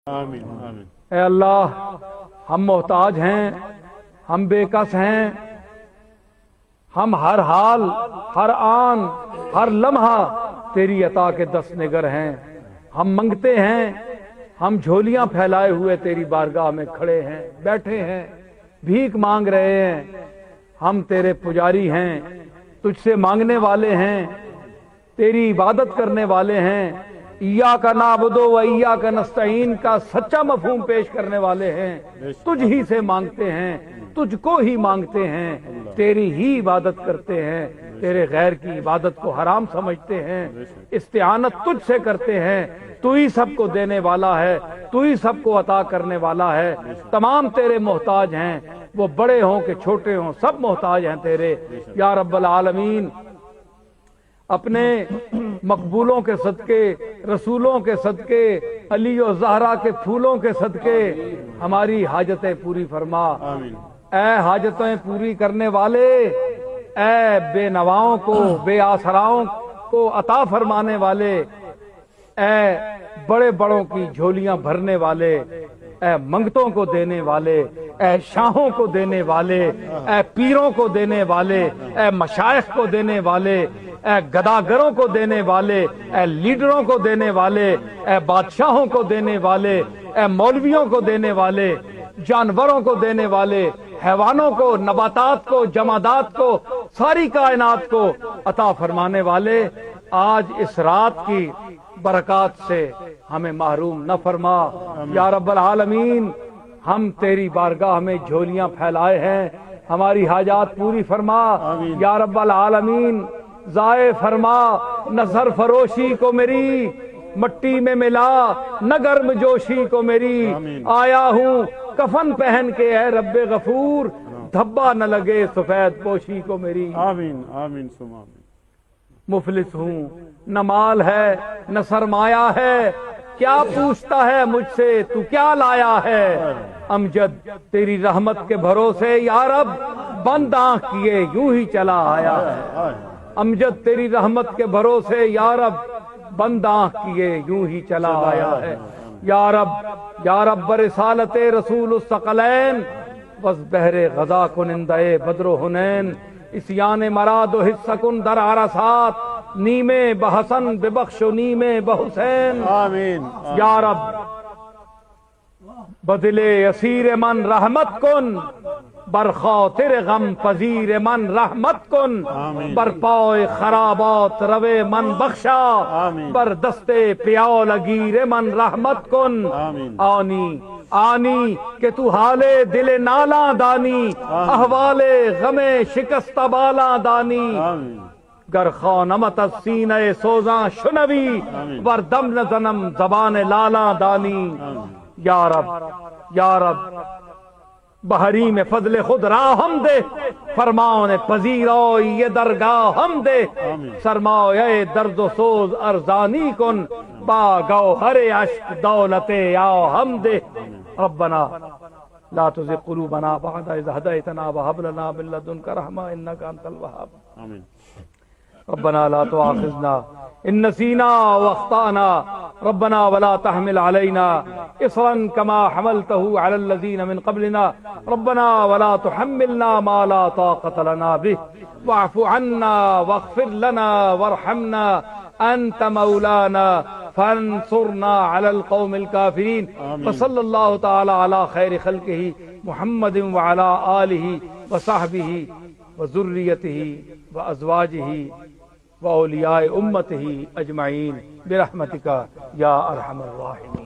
آمین آمین۔ اے اللہ، ہم محتاج ہیں، ہم بے کس ہیں، ہم ہر حال، ہر آن، ہر لمحہ تیری عطا کے دست نگر ہیں۔ ہم منگتے ہیں، ہم جھولیاں پھیلائے ہوئے تیری بارگاہ میں کھڑے ہیں، بیٹھے ہیں، بھیک مانگ رہے ہیں۔ ہم تیرے پجاری ہیں، تجھ سے مانگنے والے ہیں، تیری عبادت کرنے والے ہیں۔ ایاک نعبد و ایاک نستعین کا سچا مفہوم پیش کرنے والے ہیں۔ تجھ ہی سے مانگتے ہیں، تجھ کو ہی مانگتے ہیں، تیری ہی عبادت کرتے ہیں، تیرے غیر کی عبادت کو حرام سمجھتے ہیں، استعانت تجھ سے کرتے ہیں۔ تو ہی سب کو دینے والا ہے، تو ہی سب کو عطا کرنے والا ہے۔ تمام تیرے محتاج ہیں، وہ بڑے ہوں کہ چھوٹے ہوں، سب محتاج ہیں تیرے۔ یا رب العالمین، اپنے مقبولوں کے صدقے، رسولوں کے صدقے، علی و زہرا کے پھولوں کے صدقے ہماری حاجتیں پوری فرما۔ اے حاجتیں پوری کرنے والے، اے بے نواؤں کو، بے آسراؤں کو عطا فرمانے والے، اے بڑے بڑوں کی جھولیاں بھرنے والے، اے منگتوں کو دینے والے، اے شاہوں کو دینے والے، اے پیروں کو دینے والے، اے مشائخ کو دینے والے، اے گداگروں کو دینے والے، اے لیڈروں کو دینے والے، اے بادشاہوں کو دینے والے، اے مولویوں کو دینے والے، جانوروں کو دینے والے، حیوانوں کو، نباتات کو، جمادات کو، ساری کائنات کو عطا فرمانے والے، آج اس رات کی برکات سے ہمیں محروم نہ فرما۔ یا رب العالمین، ہم تیری بارگاہ میں جھولیاں پھیلائے ہیں، ہماری حاجات پوری فرما۔ یا رب العالمین، ضائع فرما نہ سر فروشی کو میری، مٹی میں ملا نہ گرم جوشی کو میری۔ آیا ہوں کفن پہن کے اے رب غفور، دھبا نہ لگے سفید پوشی کو میری۔ آمین آمین ثم آمین۔ مفلس ہوں، نہ مال ہے نہ سرمایہ ہے، کیا پوچھتا ہے مجھ سے تو کیا لایا ہے؟ امجد تیری رحمت کے بھروسے یا رب، بند آنکھ کیے یوں ہی چلا آیا ہے۔ امجد تیری رحمت کے بھروسے یا رب، بند آنکھ کیے یوں ہی چلا آیا ہے۔ یا رب برسالت رسول الثقلین، بس بحر غزا کنندے بدر و حنین، اسیان مراد و حصہ کن در عرصات، نیمے بحسن ببخش و نیمے بحسین۔ آمین۔ یا رب بدلے اسیر من رحمت کن، بر خاطر غم پذیر من رحمت کن، بر پائے خرابات روے من بخشا، بر دستے پیال گیر من رحمت کن۔ آنی کہ تو حالے دل نالاں دانی، احوال غم شکست بالاں دانی، گر خانمت سینہ سوزاں شنوی، ور دم نزنم زبان لالاں دانی۔ یا رب بحری میں فضل خود راہ ہم دے، فرمان پذیرائی یہ درگاہ ہم دے، سرمایہ درد و سوز ارزانی کن، با گوہر عشق دولت یا ہم دے۔ ربنا لا تزغ قلوبنا بعد إذ هديتنا وهب لنا من لدنك رحمة إنك أنت الوهاب۔ آمین۔ ربنا لا تؤاخذنا إن نسينا واخطأنا، ربنا ولا تحمل علينا إصرا كما حملته على الذين من قبلنا، ربنا ولا تحملنا ما لا طاقة لنا به، واعف عنا واغفر لنا وارحمنا أنت مولانا فانصرنا على القوم الكافرين۔ وصلى الله تعالى على خير خلقه محمد وعلى آله وصحبه وذريته وأزواجه وأولياء أمته أجمعين برحمتك يا أرحم الراحمين۔